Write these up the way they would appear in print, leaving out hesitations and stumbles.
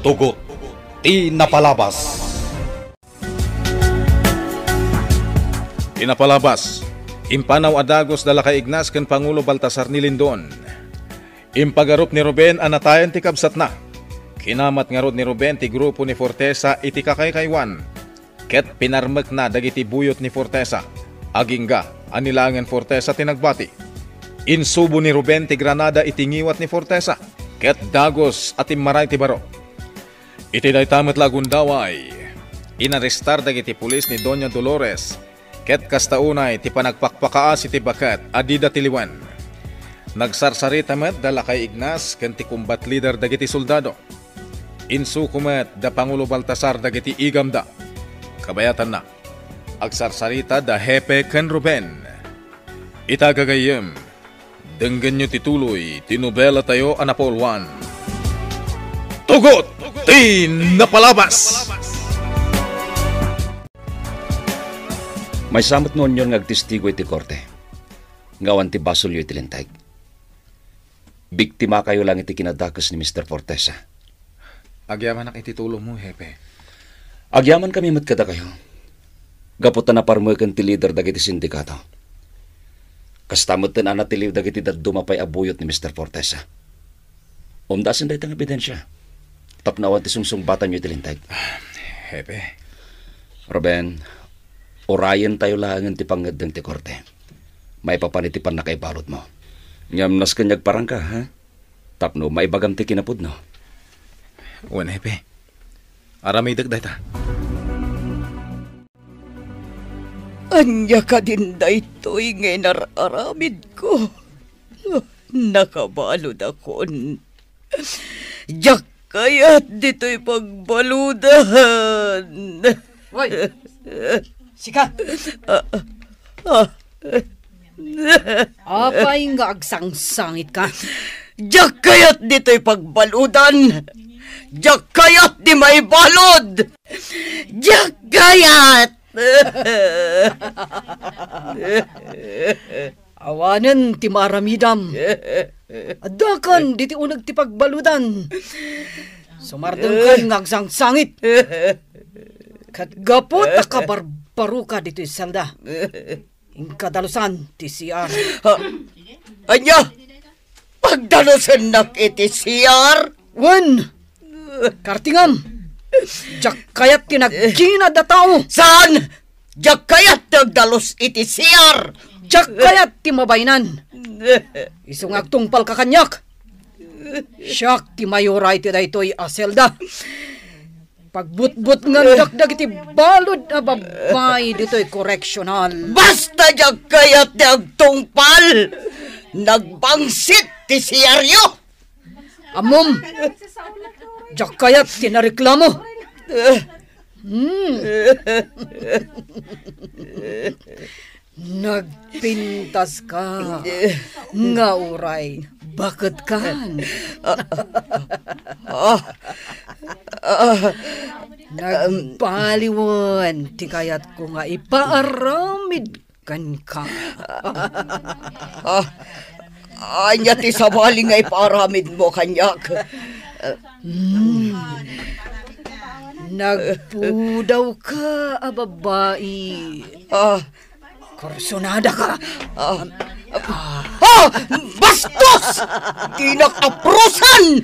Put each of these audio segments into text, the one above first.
Tugot ti napalabas. Tinapalabas, impanaw adagos dala kay Ignas ken Pangulo Baltasar ni Lindon. Impagarup ni Ruben anatayan ti kabsat na. Kinamat nga rod ni Ruben ti grupo ni Fortesa iti kakaykaywan. Ket pinarmek na dagiti buyot ni Fortesa. Agingga anilangan Fortesa tinagbati. Insubo ni Ruben ti granada iti ngiwat ni Fortesa. Ket dagos at imaray ti baro. Iti daytamet lagundaway. Inarestar dagiti pulis ni Doña Dolores. Ket kastaunay ti panagpakpakaas iti bakat adida tiliwan. Nagsarsarita met dala kay Ignas ken ti combat leader dagiti soldado. Insukumet da Pangulo Baltasar dagiti igamda. Kabayatan na. Agsarsarita da Hepe ken Ruben. Itagagayem. Denggan nyo tituloy tinubela tayo anapolwan. Tugot! Tinapalabas! May samot noon yun ngagtistigo iti korte. Ngawan ti basulyo iti lintag. Biktima kayo lang iti kinadakas ni Mr. Fortesa. Agyaman ang ititulo mo, Hepe. Agyaman kami matkada kayo. Gaputan na parmukan ti leader dagiti sindikato. Kastamutan na natiliw dagiti dadumapay abuyot ni Mr. Fortesa. Umdasin dahi tang ebidensya. Tapnawan ti sungsung batan nyo iti lintag. Hepe. Ruben, orayan tayo langan ti pangadang ti korte. May papanitipan na kay balot mo. Nyamnas kanyag parang ka, ha? Tapno, may bagam ti kinapod, no? Uwan, Hepe. Aramay dagday ta. Anya ka din da ito'y ngay nararamid ko. Nakabalod akon. Diyak kaya't dito'y pagbaludan. Hoy! Sika! Apay nga agsangsangit ka. Diyak kaya't dito'y pagbaludan. Diyak kaya't di may balod. Diyak kaya't. Awanan ti maramidam. Adakan diti unag ti pagbaludan. Sumardeng kan ngagsangsangit. Kat gapot akabarbaro ka dito isalda. Ingkadalusan ti CR. Anya? Pagdalusan nak iti CR? Wan! Kartingam! Diyak kayat tinagkina da tao. Saan? Diyak kayat nagdalos iti CR. Diyak kayat ti mabaynan. Isungag tungpal kakanyak. Siyak ti mayoray ti daytoy aselda. Pagbutbut nga dakdag iti balod na babay dito'y correctional. Basta diyak kayat nagtungpal. Nagbangsit ti CR yo. Amom, diyak kayat tinareklamo. Nagpintas ka. Nga uray, bakit kan? Nagpaliwan, ti kayat ko nga ipaaramid kan ka. Anya ti sabali nga iparamid mo kanyak. Nagpudaw ka, babae. Korsonada ka. Bastos! Di nakaprosan!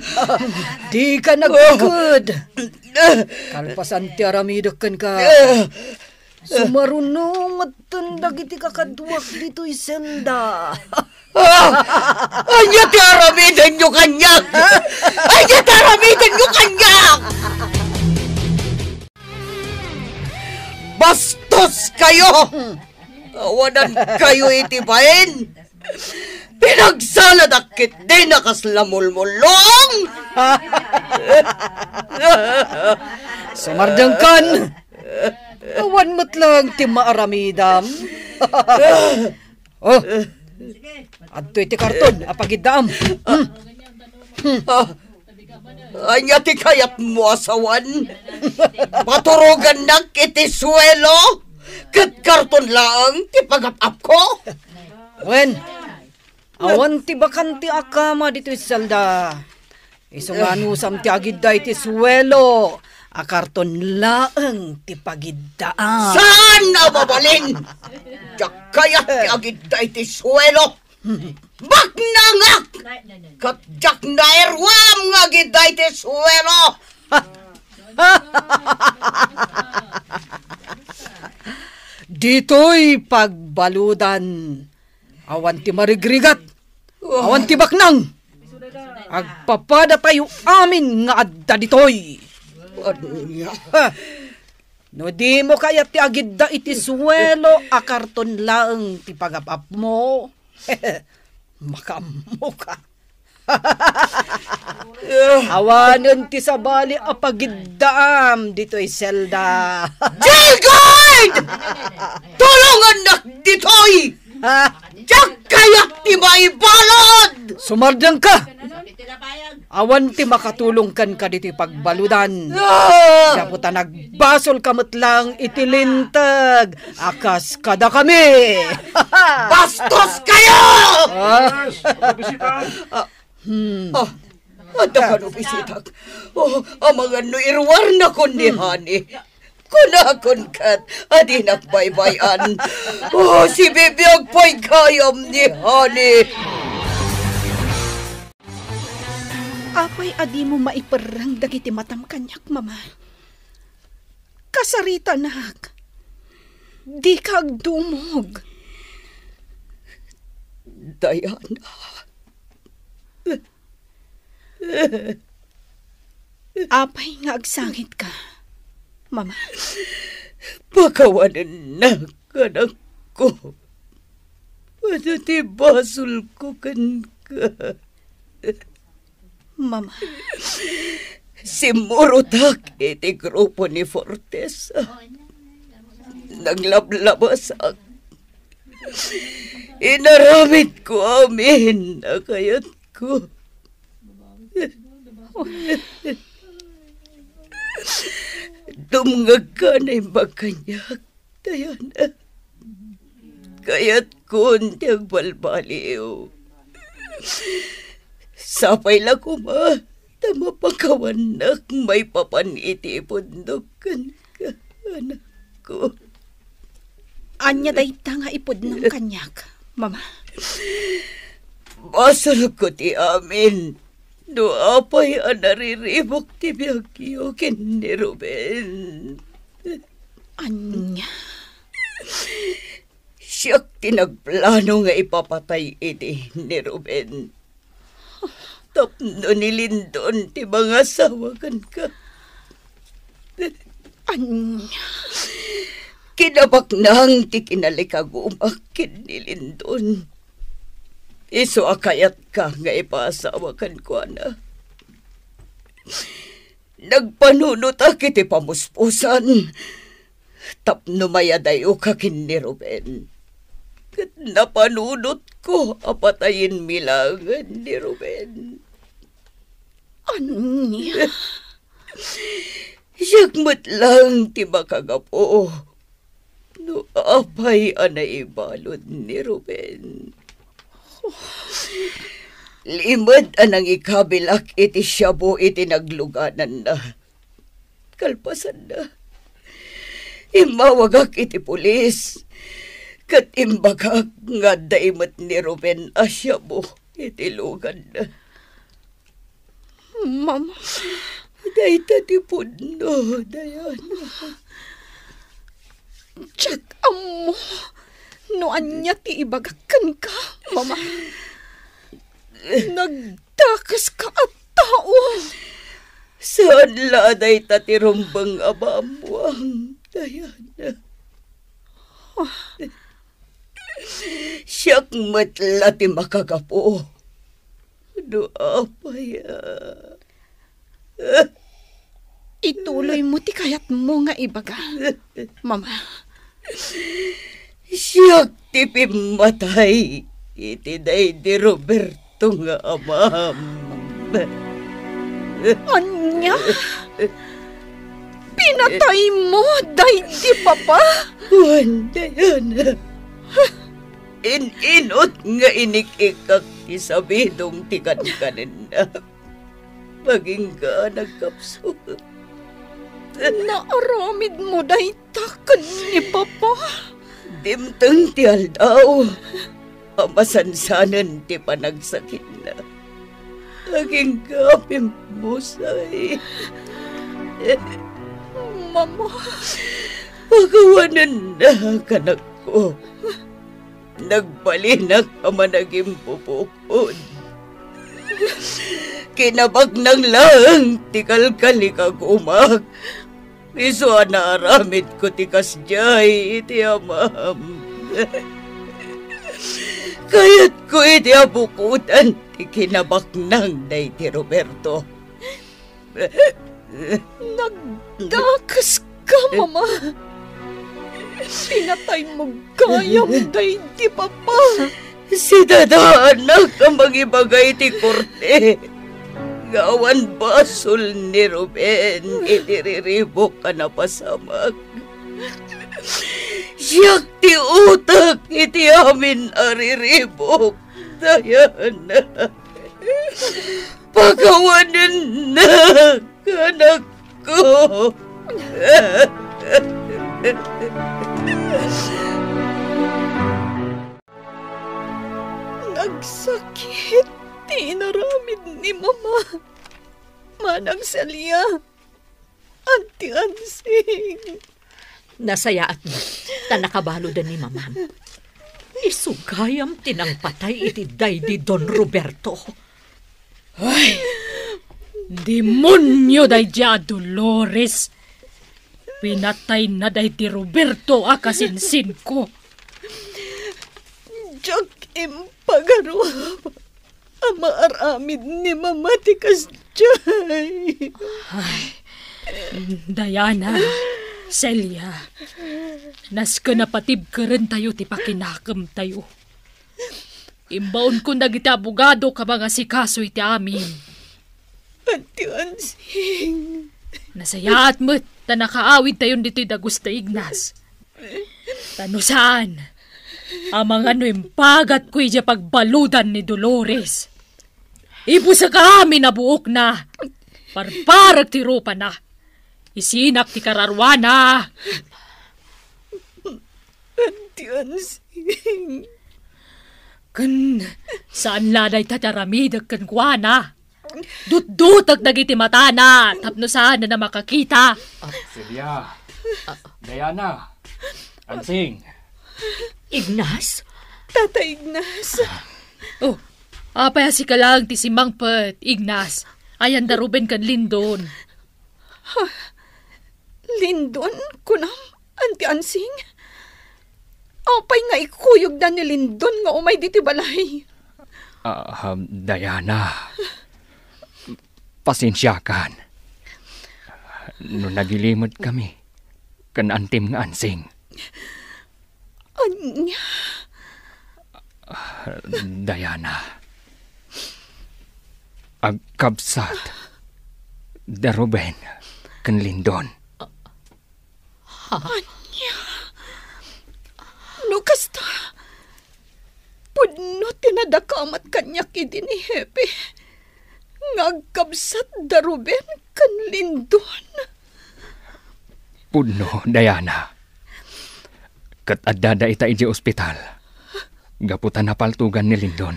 Di ka nagkod. Kalpasan ti aramidakan ka. Sumarunong at tundag iti kakaduwak dito iselda. Anya ti aramidan nyo kanyak! Anya ti aramidan nyo kanyak! Bastos kayo! Awanan kayo itibayin! Pinagsaladakit din nakaslamulmulong! Sumardang kan! Awan mo't lang ti maaramidam. Oh! Adto iti karton, apagiddaam. Anya ti kayat mo asawan? Maturugan nak iti suelo? Kat karton lang ti pag-up ko? Wen, awan ti bakan ti akama dito isalda. Isunganusam ti agidda iti suwelo. Akarton laeng ti pagiddaan. Saan na mabalin? Diyak kayat ti agidda iti suwelo. Baknangak! Kat diyak na erwam nga agidda iti suwelo. Dito'y pagbaludan. Awan ti marigrigat. Awan ti baknang. Agpapada tayo amin nga adda ditoy. No di mo kaya ti agidda iti suwelo akarton laeng ti pagapap mo. Makammo ka. Awanen ti sabali apagiddaam dito'y selda. Jilgard! Tulungan na ditoy! Diyak kayak ti may balod! Sumardang ka! Awan ti makatulong kan ka dito'y pagbaludan. Daputa nagbasol kamot lang itilintag. Akas kada kami! Bastos kayo! Ada ka no bisitag. Ang mga no irwar na kundihani. Kunakon kat, adi nagbaybayan. Si bibiyag pa'y kayam ni Hani. Apay adi mo maiparang dagiti matam kanyak, mama. Kasarita nak. Di kag dumog. Diana. Apay nga agsangit ka, mama. Pakawanan na kanak ko. Ano ti basol ko kan ka. Mama. Si Murutak iti grupo ni Fortesa. Naglablabasak. Inaramit ko amin na kayat ko. Dumngag ka na yung bakanyak, Diana. Kaya't kun tiyag balbaliw. Sapay lang kuma, tama pagkawanak may papaniti pundokan ka, anak ko. Anya dayta nga ipod ng kanyak, mama. Basal ko ti amin. No apay anariribok ti biyagyo ken ni Ruben. Anya? Siyak tinagplano nga ipapatay iti ni Ruben. Tapno ni Lindon ti mga sawagan ka. Anya? Kinabak nang ti kinalikagumak ken ni Lindon. Iso akayat ka nga ipasawakan ko na. Nagpanunot akiti pamuspusan. Tapno mayadayo ka kin ni Ruben. Kat napanunot ko apatayin milangan ni Ruben. Anya? Siyagmat lang ti makagapo. No apay anay balod ni Ruben. Limad anang ikabilak iti siyabo iti nagluganan na. Kalpasan na. Imawagak iti pulis. Kat imbagak nga daimat ni Ruben asyabo iti lugan na. Mama. Dayta ti puno, Diana. Tsak amo. No anya ti ibagakan ka, mama. Nagdakas ka at tao. Saan laday tatirumbang abamuang, Diana? Siyak matla ti makagapo. Do apaya. Ituloy mo ti kayat mo nga ibaga, mama. Siyak ti pimatay. Iti day di Roberto nga amam. Anya? Pinatay mo, day di papa? Juan, Diana. Inot nga inikikak ti sabidong ti kankanin na. maging ka nagkapsot. Naaramid mo dahi takan ni Papa. Dimtang ti aldaw, amasansanan ti panagsakit na. Aging kapim musay. Mama. Pagawanan na kanak ko. Nagbalinak ka managing pupukod. Kinabag ng lang, tikal-kali kag umag. Iso na aramid ko tikas jay, iti amam. Kaya't ko iti abukutan, ti kinabak ng day ti Roberto. Nagdakas ka, Mama. Pinatay mo gayam day di Papa. Si dadaanak ang magibagay ti korte. Gawan basol ni Ruben, itiriribok ka na pasamag. Siyak ti utak, iti amin ariribok. Dayana, pagawanan na, kanak ko. Nagsakit, tinaramid ni Mama. Manang Celia, Auntie Ansing. Nasayaat mo, tanakabalo din ni Mama. Isugayam tinang patay iti daydi Don Roberto. Ay, demonyo day dia Dolores. Pinatay na day ti Roberto akasinsin ko. Jack impagaro. Amaaramid ni Mama tikas jay. Ay, Diana, Celia, naska na patib ka rin tayo ti pakinakam tayo. Imbaon ko nagiti abogado ka mga sikaso iti amin. Auntie Ansing. Nasayaat mo't na nakaawid tayo dito Dagusta Ignas. Tano saan? Amang ano impagat ko iya pagbaludan ni Dolores. Ibu sa kami na buok na. Parparag ti rupa na. Isinak ti kararwana. Auntie Ansing. Kan saan laday tataramidag kan kuana. Dut-dutag nagiti mata na. Tapno saan na makakita. Celia, Diana, Ansing. Ignas? Tata Ignas. Oh, apaya si kalang ti simang pet, Ignas. Ayan da Ruben kan Lindon. Lindon? Kunam? Auntie Ansing? Apay nga ikuyog da ni Lindon nga umay diti balay. Diana, pasensyakan. No nagilimod kami, kan antim nga Ansing. Anya? Diana, agkabsat da Ruben kan Lindon. Anya? No kasta, pudno tinadakamat kanyak idi ni Hepe. Ngagkabsat da Ruben kan Lindon. Pudno, Diana. Kat adada ita iji ospital. Gaputan na paltugan ni Lindon.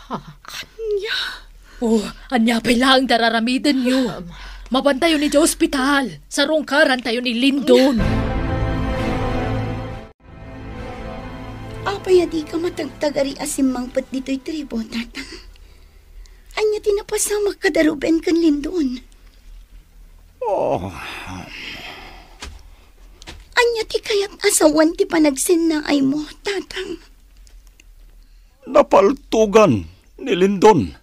Anya? Oh, anya pa lang dararamidan nyo. Mabantayo ni sa ospital. Sa rungkaran tayo ni Lindon. Apay di ka matagtagari asimang pat dito'y tribo, tatang. Anya tinapasama ka da Ruben kan Lindon. Oh, Anya ti kayat asawan ti panagsin na ay mo, tatang. napaltugan ni Lindon.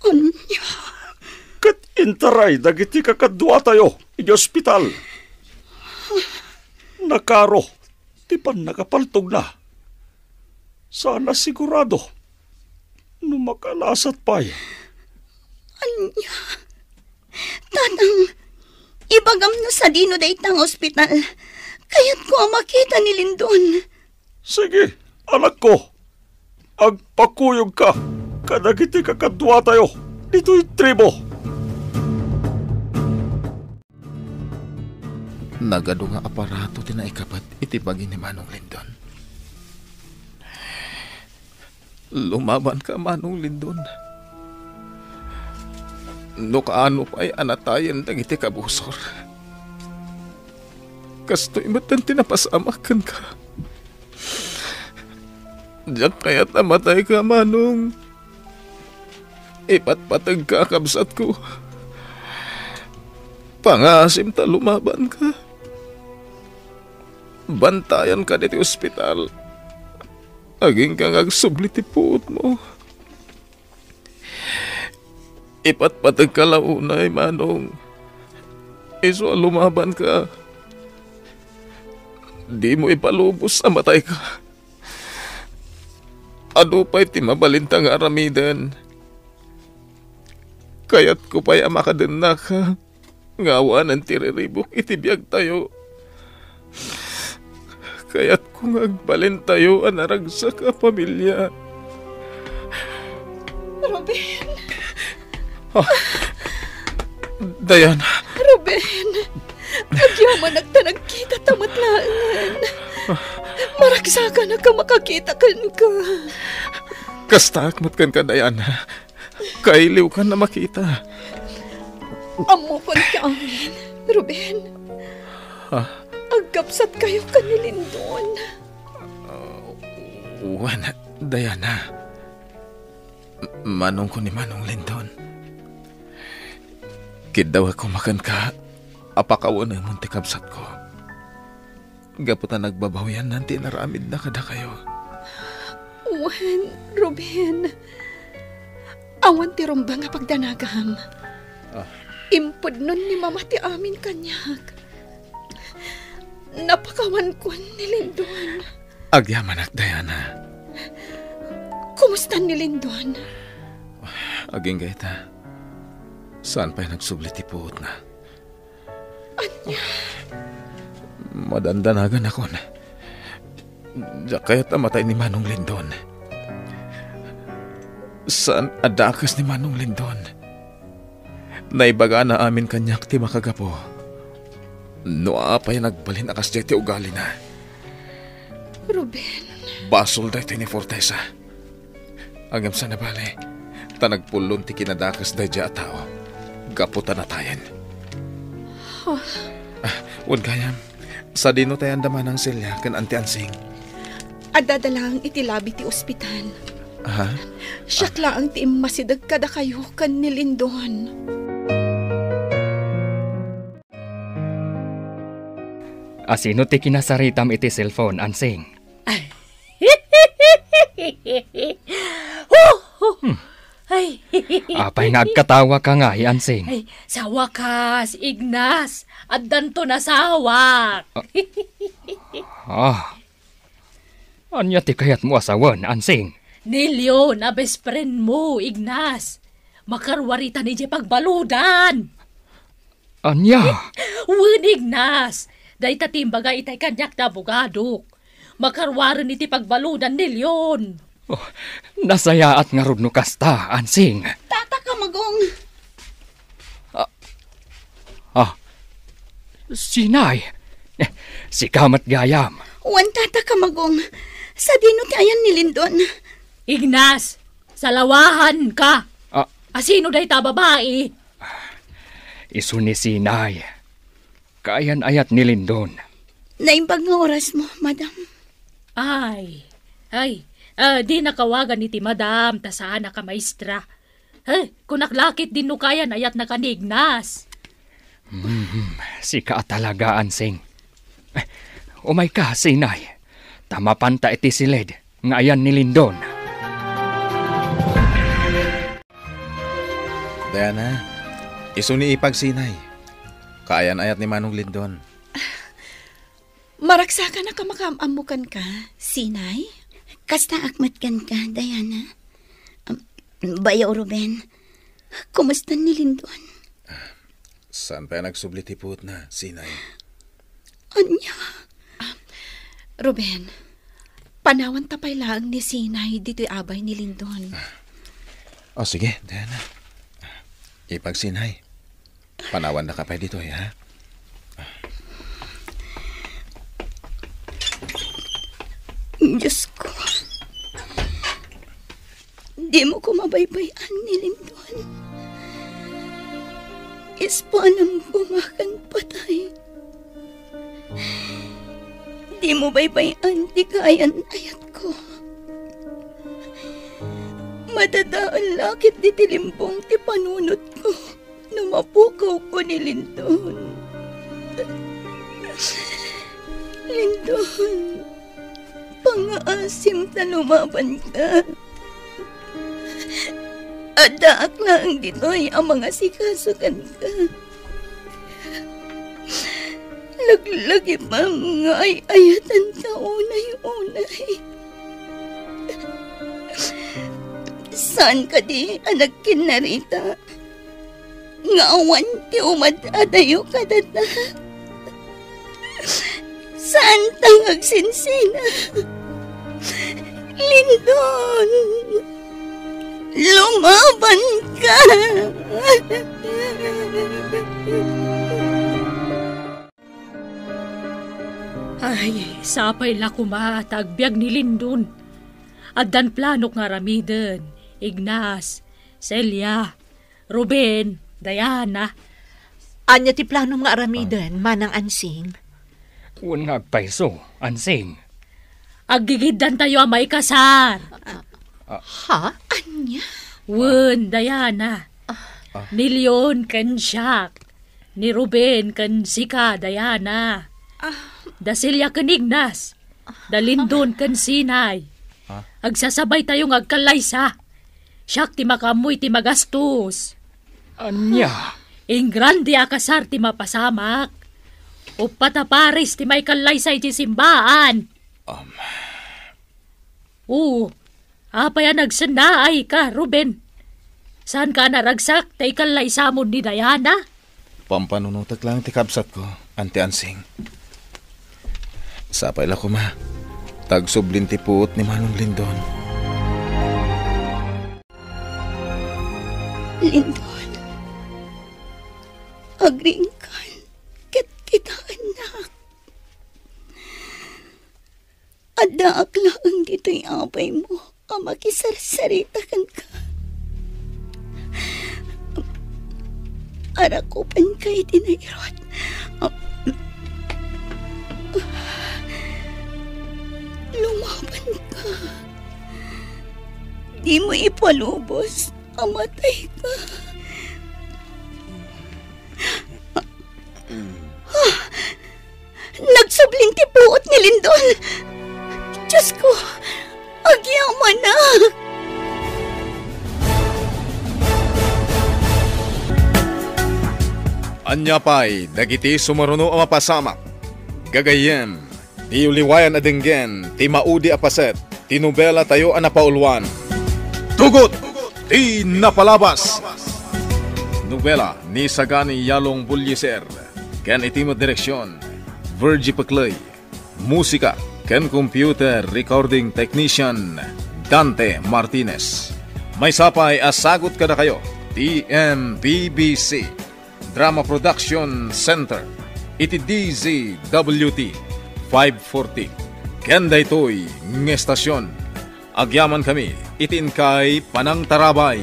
Anya? Kat intaray dagiti kakadwa tayo iti ospital. Nakaro, ti pan nakapaltog na. Sana sigurado, no makalasat pa'y. Anya? Tatang, ibagam no sa dino da itang ospital. Kaya't ko ang makita ni Lindon. Sige, anak ko, agpakuyog ka, Kadagiti kakadwa tayo. Dito'y tribo. Nagado nga aparato tinaikapat itibagi ni Manong Lindon. Lumaban ka, Manong Lindon. No kaano pa'y anatayan dagiti kabusor. Kasto'y matan tinapasamakan ka. Diyak kaya't namatay ka, Manong. Ipatpatag ka, kabsat ko. Pangasim ta lumaban ka. Bantayan ka dito ospital. Aging kang agsubliti puot mo. Ipatpatag ka launay, Manong. Iso lumaban ka. Di mo ipalubos sa matay ka. Ano pa'y timabalintang aramidan. Kaya't ko pa'y amakadan na ka. Ngawa ng tiriribok itibiyag tayo. Kaya't kung agbalin tayo anaragsa ka pamilya. Ruben. Diana. Ruben. Agyaman nagtanagkita tamatlaan. Maraksa ka na ka makakita kan ka. Kastakmat kan ka, Diana. Kailiw ka na makita. Amo kon ka amin, Ruben. Agkapsat kayo kanilindon. Wala, Diana. Manong ko ni Manong Lindon. Kidaw ako makan ka. Apakawan ang munti kabsat ko. Gaputan nagbabawian nanti naramid na kada kayo. Wen, Ruben. Awan ti rumba nga pagdanagam. Impod nun ni mama ti amin kanyak. Napakawan ko ni Lindon. Agyaman ak, Diana. Kumusta ni Lindon? Aging gaita. Saan pa'y nagsublit ipuot na? Anya? Madandanagan ako na. Diyak kaya't amatay ni Manong Lindon. Saan adakas ni Manong Lindon? Naibaga na amin kanyak ti makagapo. Noa pa'y nagbalin akas di ti ugali na. Ruben. Basol da ito ni Fortesa. Agam sa nabali, tanagpulon ti kinadakas da dya tao. Gaputan na tayan. Huwag kayam, sa dino tayan daman ng silya kan anti-ansing. Adadalang itilabi ti ospital. Ha? Siyakla ang ti masidag kada kayo kan ni Lindon. Asino ti kinasaritam iti cellphone, Ansing? Ay, Apay nagkatawa ka nga, Ansing. ay, sa wakas, Ignas, at danto na sawak. Anya ti kayat mo asawan, Ansing? Nilyo na best friend mo, Ignas. Makarwarita ni Jay pagbaludan. Anya? Wen, Ignas. Day tatimbaga itay kanyak na bugadok. Makarwaran iti pagbaludan nilyon. Nasayaat nga rudno kasta, Ansing. Tata ka magong. Sinay. Si Kamat Gayam. Wan tata ka magong. Sa dino ti ayan ni Lindon. Ignas, salawahan ka. Asino day ta babae? Isu ni Sinay. Kayan ayat ni Lindon. Naimbag nga oras mo, madam. Ay, di nakawagan iti madam, tasaan na ka maestra. Kung naklakit din no kayan ayat na kanignas. Si ka talaga, Ansing. Umay ka, Sinay. Tamapanta iti silid, nga ayan ni Lindon. Diana, iso ni ipagsinay. Kaayan ayat ni Manong Lindon. Maraksa ka na kamakamamukan ka, Sinay? Kasta akmat kan ka, Diana. Bayaw, Ruben. Kumusta ni Lindon? Saan pa nagsublitipot na, Sinay? Anya? Ruben, panawan tapay lang ni Sinay dito'y abay ni Lindon. O sige, Diana. Ipagsinay. Panawan na ka pa dito, ha? Diyos ko. Di mo ko mabaybayan ni Lindon. Ispanang bumakan patay. Di mo baybayan di kayan ayat ko. Madadaan lakit di tilimbong ti panunot ko. Numapukaw ko ni Lindon. Lindon, pangaasim na lumaban ka. Adaak lang dito'y ang mga sikasukan ka. Laglagi mga ay-ayatan ka unay-unay. Saan ka di anak kinarita? Ngawan ti umad-adayo ka data. Saan tangag sinsina? Lindon, lumaban ka! Ay, sapay la kuma, tagbiag ni Lindon. Addan planok nga ramiden, Ignas, Celia, Ruben, Diana. Anya ti plano nga aramiden, manang Ansing. Unag paiso, Ansing. Agigiddan tayo may kasar. Ha? Anya? Wen, Diana. Ni Leon kan Jack. Ni Ruben kan Sika, Diana. Da Celia kan Ignas. Da Lindon kan Sinay. Agsasabay tayong agkalaysa. Siyak ti makamoy ti magastos. Anya? Ing grande akasar ti mapasamak. O pataparis ti may kalaysay ti simbaan. Apaya nagsanaay ka, Ruben. Saan ka naragsak tay kalaysamon ni Diana? Pampanunutak lang ti kabsat ko, Ante Ansing. Sapay la ko, ma. Tagsublin ti puot ni Manong Lindon. Lindon, agringkan, kitaan na. Adaak lang dito'y abay mo, ang makisarsaritakan ka. Arakupan kay dinairot. Lumaban ka. Di mo ipalubos, amatay ka. Nagsubling ti puot ni Lindon. Diyos ko, agyaman na. Anya pa'y dagiti sumaruno ang mapasamak. Gagayem, ti uliwayan adenggen, ti maudi apaset, ti nobela tayo anapaulwan. Tugot! Ti napalabas! Nobela ni Sagani Yalong Bulyeser, ken itimo direksyon, Virgie Paclay. Musika, ken computer recording technician, Dante Martinez. May sapay asagot kada kayo, TMPBC. Drama Production Center, iti DZWT 540. Kenda ito'y ng estasyon. Agyaman kami, itin kay Panang Tarabay.